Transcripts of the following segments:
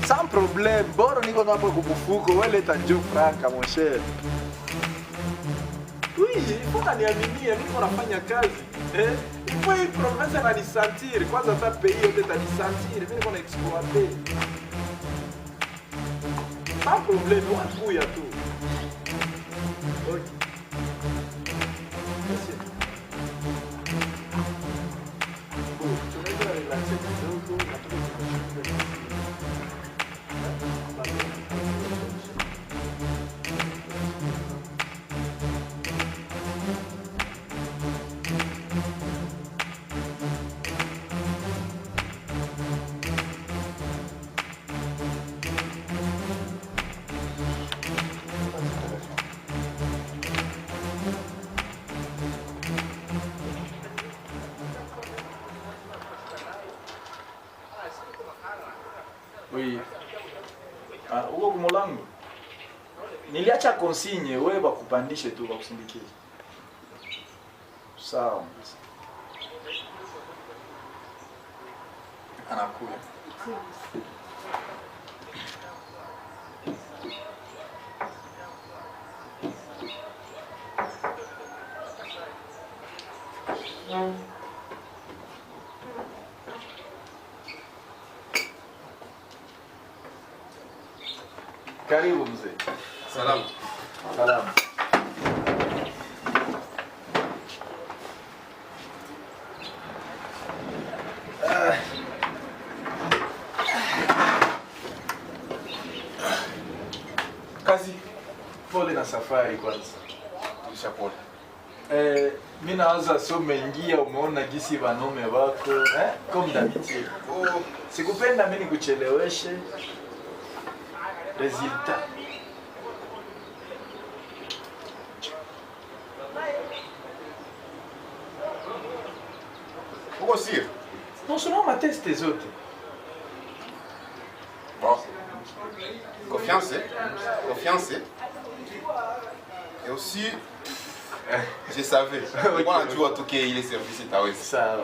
Sans problème, bora niko na hapo kumfuko, wewe leta njoo franka mon cher. Oui, il faut kaniaminie, niko nafanya kazi. Il faut une promesse na nisentir, kwanza ta pays yote tanisentir, mimi niko na exploiter. Sans problème, wakuya tu. OK. Merci. Bon, tu vas relaxer kidogo na Oui. Uko kumulango. Niliacha consigne wewe bakupandishe tu bakusindikize. Sawa. Anakuja. Karibu mzee. Salamu. Salamu. Kazi pole na safari kwanza. Tulisha pole. Mimi naanza so mengia umeona gisi wanaume wako, comme d'habitude. Oh, Sikupenda mimi nikucheleweshe. Résultat. pourquoi sire? Non seulement ma test des autres. Bon. Confiance, hein? Confiance, hein? Et aussi, je savais. Quand tu vois tout qu'il est service, tu as aussi. Ça.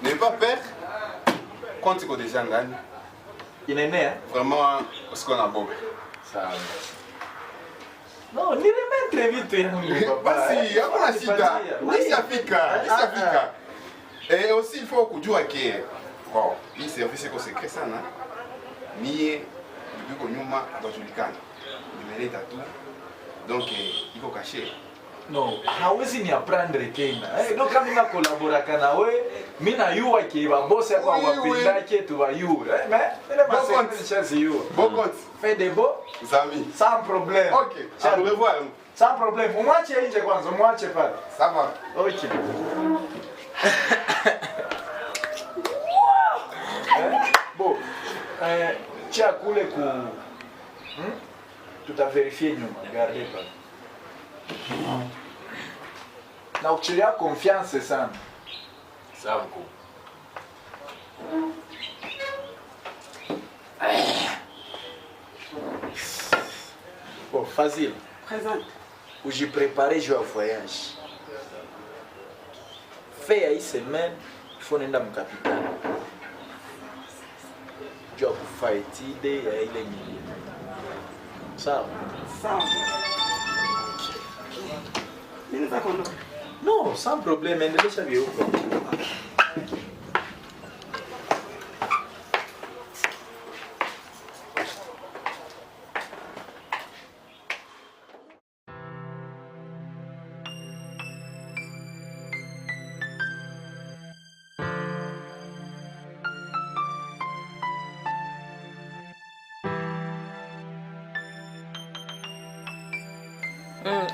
N'aie pas peur. Quand tu es déjà là, Il est né, hein? vraiment, parce qu'on a bon. Ça. Non, ni remet très vite, papa. Basi, hakuna shida. Nisafika. Et aussi, il faut kujua que bon, hii service iko secret sana. Mie ndugu nyuma bajulikana. Nimeleta tu. Donc iko caché. Non, hawezi ni apprendre tena. Donc kama mimi nakolabora na wewe, mimi na yua ki ba boss yako wapenda ke tu ba yu. Mais ile ma chance yu. Bon compte. Fais des beaux Amis. sans problème. OK. À revoir. Sans problème. Mwache nje kwanza, mwache pale. Ça va. OK. Bon, tia kule ku tutaverifier nyuma, regardez pale. Na uchilia confiance sana. Sawa mkuu. Bon, Fazil. Présente. Où j'ai préparé je vais au voyage. Fait à une semaine, il faut aller dans mon capital. Je vais faire étude et il est millier. Ça. Sawa. Mimi nataka kuondoka. Non, sans problème, endelesha viuko.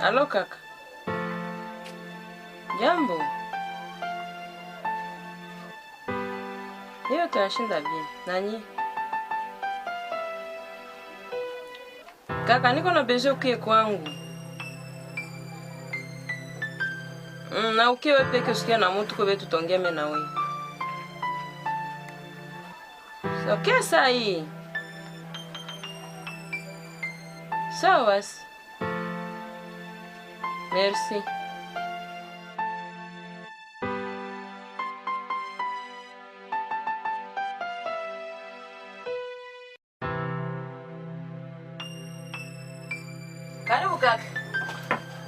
Alo kaka. Jambo. Leo tunashinda bien. Nani? Kaka niko na besoin ukie kwangu. Na ukiwe peke usikia na mtu kwa wetu tongea mimi na wewe. So kesa hii. Sawa. Merci. Karibu kaka.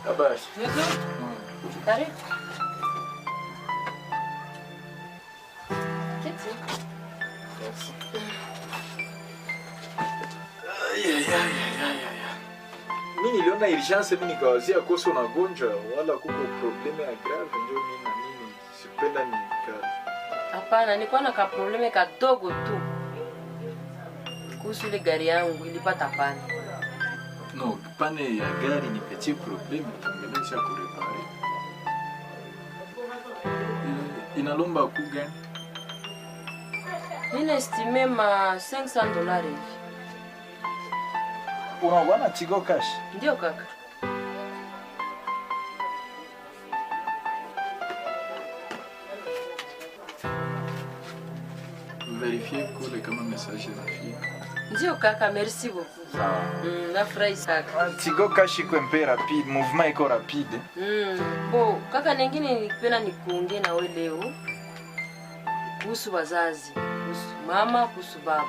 Habari. Nzuri. Karibu. Kiti. Mimi niliona urgence, mimi nikawazia kosa unagonjwa wala kuko probleme ya grave, ndio mimi na mimi sipenda nikaa. Hapana, nilikuwa na ka probleme kadogo tu. Kuhusu ile gari yangu ilipata pane. No, pane ya gari ni petit problème, tungelisha kurepare. Inalomba ku gani? Nina estime ma $500 hivi. Unaona Tigo Cash? Ndio kaka. Vérifier kule kama message inafika. Ndio kaka, merci beaucoup. Sawa. Nafurahi sana. Tigo Cash iko mpe rapide, mouvement iko rapide. Bo, kaka ningine nipenda nikuongee na wewe leo. Kuhusu wazazi, kuhusu mama, kuhusu baba.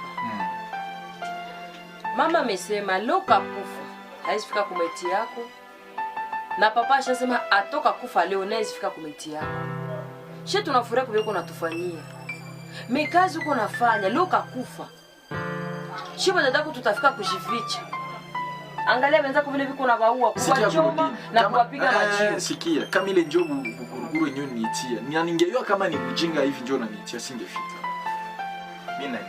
Mama amesema leo kakufa, haizifika kumeti yako. Na papa ashasema atoka kufa leo na haizifika kumeti yako. She tunafurahi kwa yuko natufanyia. Mekazi uko nafanya leo kakufa. Shiba dadako tutafika kujificha. Angalia wenzako vile viko na baua kuwachoma na kuwapiga majio. Sikia, kama ile njoo buguruguru yenyewe niitia. Ni ningejua kama ni kujinga hivi njoo na niitia singefika. Mimi na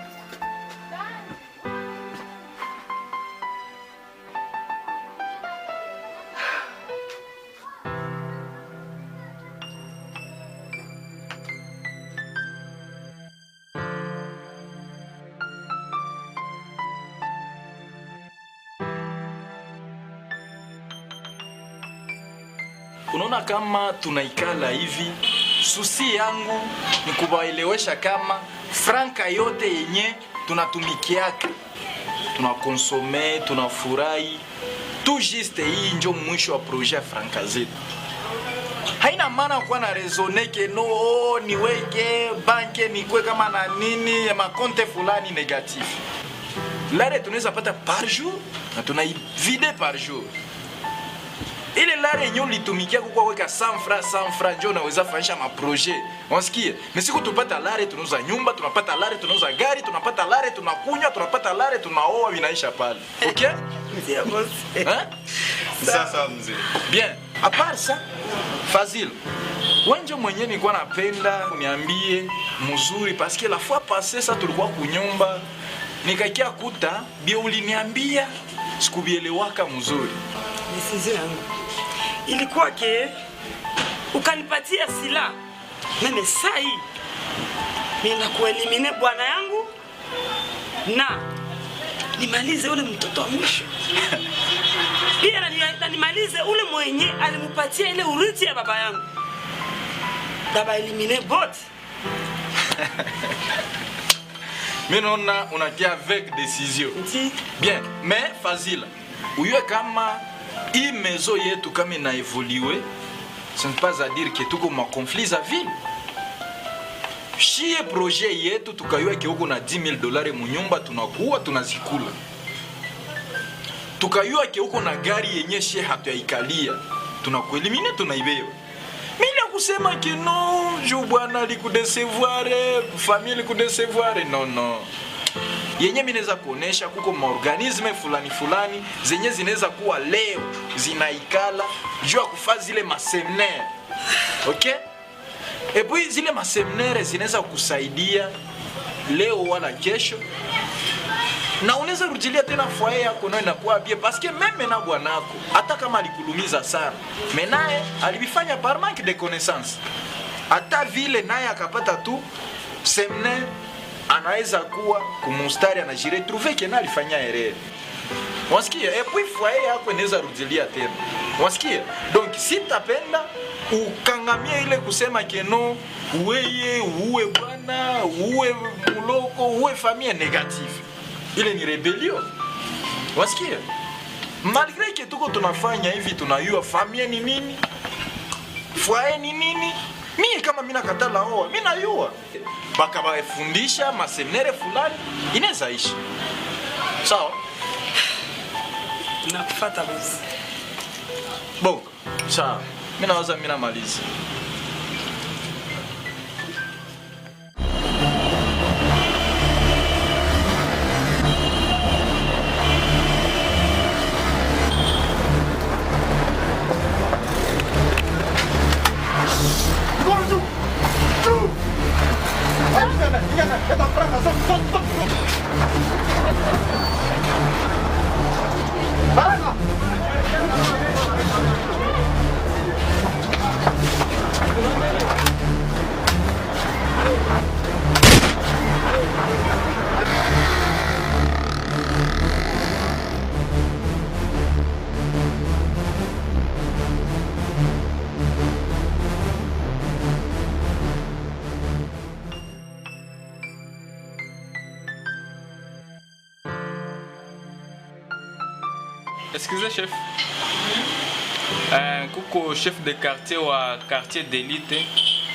unaona kama tunaikala hivi, susi yangu ni kubaelewesha kama franka yote yenye tunatumikiaka, tunakonsome, tunafurahi, tout juste hii njo mwisho wa projet franka zetu. Haina maana kuwa na raisonner ke no niweke banke nikwe kama na nini ya makonte fulani negatif. Lare tunaweza pata par jour na tunaivide par jour. Ile lare nyo litumikia kwa weka 100 francs njo naweza fanyisha ma projet. Unasikia? Mesiku tupata lare tunauza nyumba, tunapata lare tunauza gari, tunapata lare tunakunywa, tunapata lare tunaoa vinaisha pale. Okay? Ndio boss. Sasa mzee. Bien. À part ça, Fazil, wenjo mwenye nilikuwa napenda uniambie mzuri parce que la fois passée ça tulikuwa kunyumba nikakia kuta bia uliniambia sikubielewaka mzuri. Decision yangu ilikuwa ke ukanipatia sila mimi sai mimi na kuelimine bwana yangu na nimalize ule mtoto wa mwisho. Pia na nimalize ule mwenye alimupatia ile urithi ya baba yangu. Baba elimine bot. Mais non, on a dit avec décision. Bien, mais Fazila, uyue kama hii maison yetu kama ina évolué, ce n'est pas à dire que tuko ma conflit za ville. Shie projet yetu tukayua ke huko na $10,000 munyumba tunakuwa tunazikula. Tukayua ke huko na gari yenye shie hatuyaikalia tunakuelimine tunaibeba. Mimi nakusema ke no, jo bwana likudesevoir, famille likudesevoir, non. Yenye mimi naweza kuonesha kuko maorganisme fulani zenye zinaweza kuwa leo zinaikala juu ya kufanya zile maseminaire. Okay? Et puis zile maseminaire zinaweza kusaidia leo wala kesho. Na unaweza rudilia tena foyer yako na inakuwa bien parce que même na bwanako hata kama alikulumiza sana, mais naye alibifanya par manque de connaissance. Hata vile naye akapata tu seminaire anaweza kuwa kumustari anajiretrouver kena alifanya erreur. Wasikia? Et puis foyer yako inaweza rudilia tena. Wasikia? Donc si tapenda ukangamia ile kusema keno uweye uwe bwana uwe muloko uwe famille négative. Ile ni rebellion. Wasikia? Malgré que tuko tunafanya hivi tunayua famille ni nini? Foyer ni nini? Mimi kama mimi nakatala oa, mimi nayua. Baka bafundisha maseminaire fulani inaweza ishi. Sawa? Nakufuata boss. Bon, sawa. Mimi nawaza mimi namaliza. Excusez chef. Kuko chef de quartier wa quartier d'élite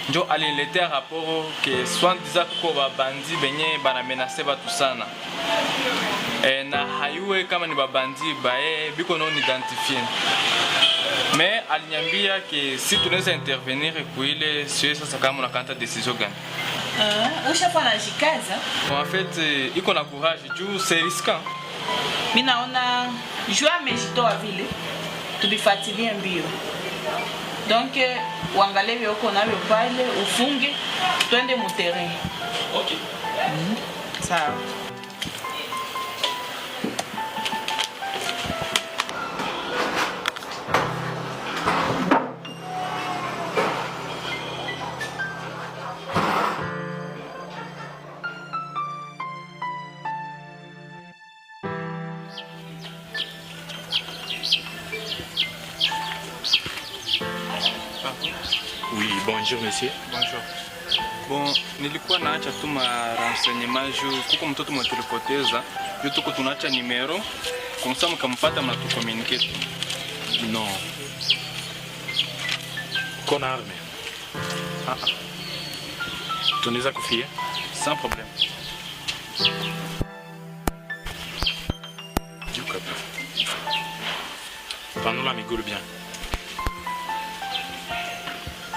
njo alilete rapport que soi-disant kuko babandi benye bana menacer batu sana. Na hayue kama ni babandi bae biko non identifié. Mais aliniambia que si tunaweza intervenir kuile sio sasa kama unakanta decision gani. Ushakuwa najikaza? En fait iko na courage juu c'est risquant. Mimi naona jua mejitoa vile tubifuatilie mbio. Donc uangalie uko navyo pale ufunge twende mu terrain. OK. Sawa. Oui, bonjour monsieur. Bonjour. Bon, nilikuwa naacha tu ma renseignement juu kuko mtoto mwatilipoteza juu tuko tunaacha numero kumsa mkampata mnatucommunique tu. Non. Qu'on arme. Tunaweza kufia? Sans problème. Jukapa. Panula migulu bien.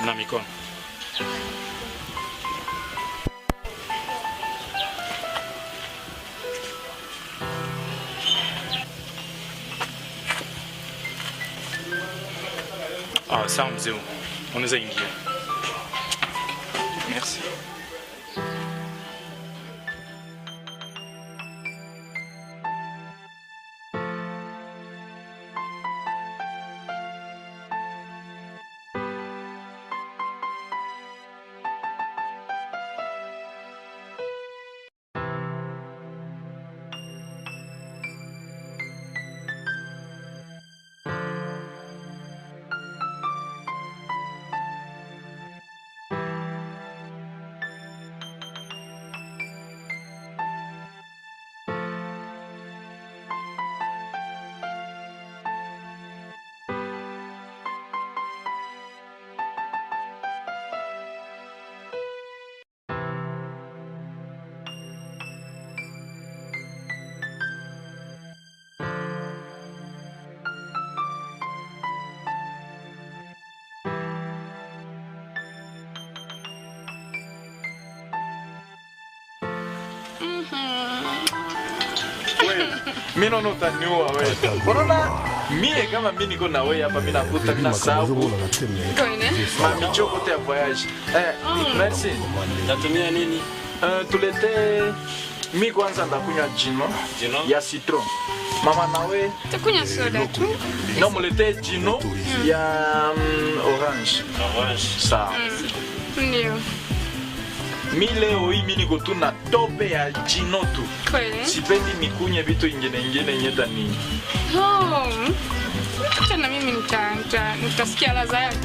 Na mikono. Ah, sawa mzee. Unaweza ingia. Merci. Mimi naona utaniua wewe. Unaona mimi kama mimi niko na wewe hapa mimi nakuta mimi na sababu. Mami choko te voyage. Merci. Tatumia nini? Tulete mimi kwanza ndakunywa gino ya citron. Mama nawe takunywa soda tu. No mulete gino ya orange. Orange. Sawa. Ndio. Mimi leo hii mimi niko tu na tope ya gino tu. Kweli? Sipendi nikunye vitu ingine nyeta nini. Oh. Acha na mimi nitasikia ladha yake.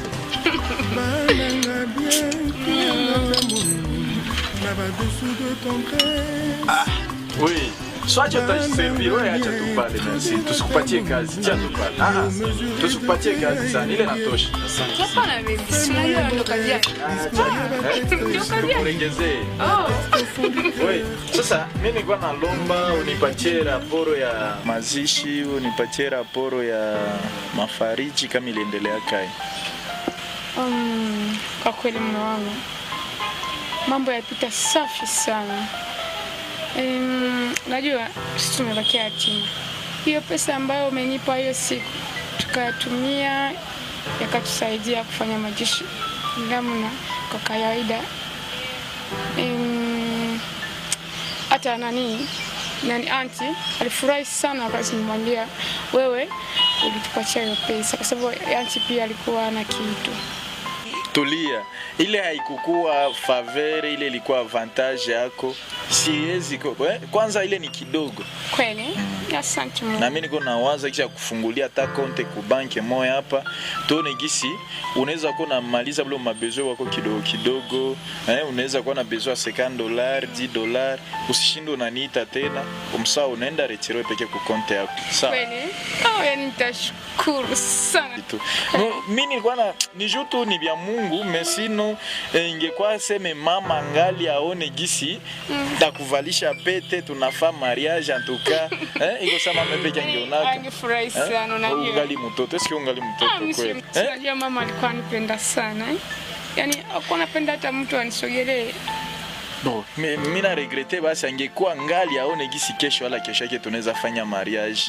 Ah, oui. Swacha utajiservir, wewe acha tu pale merci. Tusikupatie kazi, acha tu pale. Tusikupatie kazi sana, ile natosha. Asante. Hapana baby, sina ndo kazi yako. Tukuongezee. Wewe, sasa mimi nilikuwa nalomba unipatie raporo ya mazishi, unipatie raporo ya mafariji kama iliendelea kai. Kwa kweli mume wangu, mambo yapita safi sana. Najua sisi tumebakia yatima. Hiyo pesa ambayo umenipa hiyo siku tukatumia yakatusaidia kufanya majishi namna kwa kawaida. Hata nani aunti alifurahi sana wakati nimwambia wewe ulitupatia hiyo pesa, kwa sababu aunti pia alikuwa na kitu. Tulia, ile haikukuwa favor, ile ilikuwa avantage yako. Siwezi kwanza, ile ni kidogo kweli. Asante Mungu. Na mimi niko nawaza kisha kufungulia hata konte ku banki moja hapa, tuone gisi unaweza kuwa na maliza blo mabezo wako kidogo kidogo. Unaweza kuwa na bezo ya $50, $10, usishinde unaniita tena, umsa unaenda retiro peke ku konte yako. Sawa. Kweli? Yani nitashukuru sana. No, mimi nilikuwa na nijutu ni vya Mungu, mesino ingekuwa sema mama ngali aone gisi takuvalisha pete tunafaa mariage en tout cas. Iko sama mepeke angeonaka. Angefurahi sana unajua. Ungali mtoto, eske ungali mtoto kweli? Unajua mama alikuwa anipenda sana. Yaani alikuwa anapenda hata mtu anisogelee. No, mimi na regrete basi angekuwa ngali aone gisi kesho wala kesho yake tunaweza fanya mariage.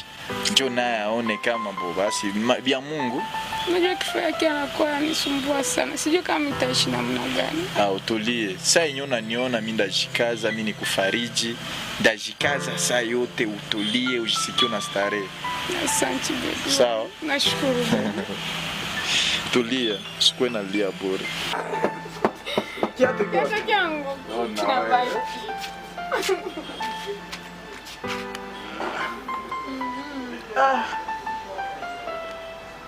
Ndio naye aone kama bo basi vya Mungu. Unajua kifua yake anakuwa anisumbua sana. Sijui kama nitaishi namna gani. Utulie. Sasa nyona niona mimi ndajikaza, mimi nikufariji. Ndajikaza saa yote, utulie, ujisikie una starehe. Asante baby. Sawa. Nashukuru. Tulia, usikwe na lia bure. Kiatu changu. Kinabaki.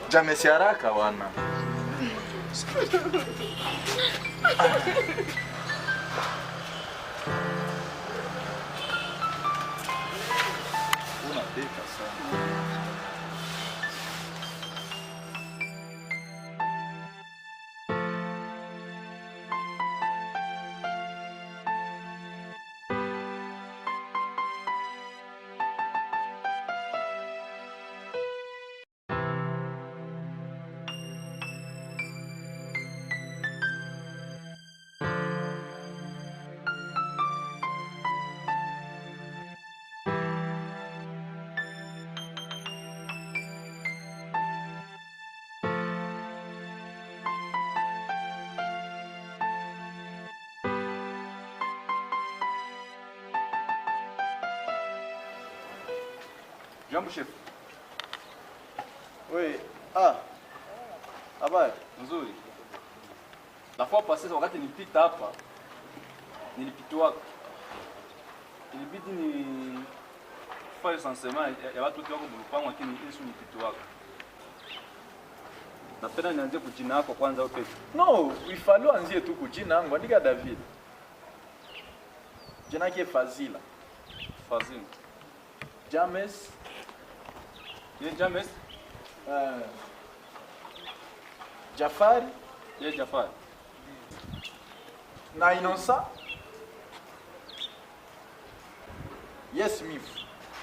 Jamesi haraka wana. Unapika sana. Jambo chef. Oui, habari Nzuri. La fois passée wakati nilipita hapa nilipitwa. Ilibidi ni fanya sansement ya watu wote wako mlupango, lakini Yesu nilipitwa. Napenda nianze kujina yako kwanza upe. No, ifalo anzie tu kujina yangu, andika David. Jina yake Fazila. Fazil. James. Ye James. Jafari. Ye Jafari. Na Innocent. Yes, Smith.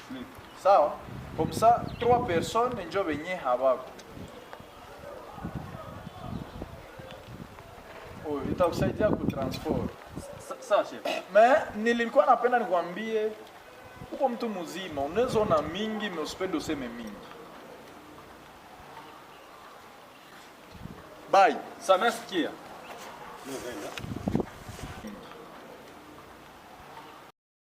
Smith. Sawa. Comme ça, 3 personnes njo benye habako. Itakusaidia kutransport. Sawa chef. Mais nilikuwa napenda nikwambie uko mtu mzima, unaweza ona mingi, usipende useme mingi. Bye. Samesikia.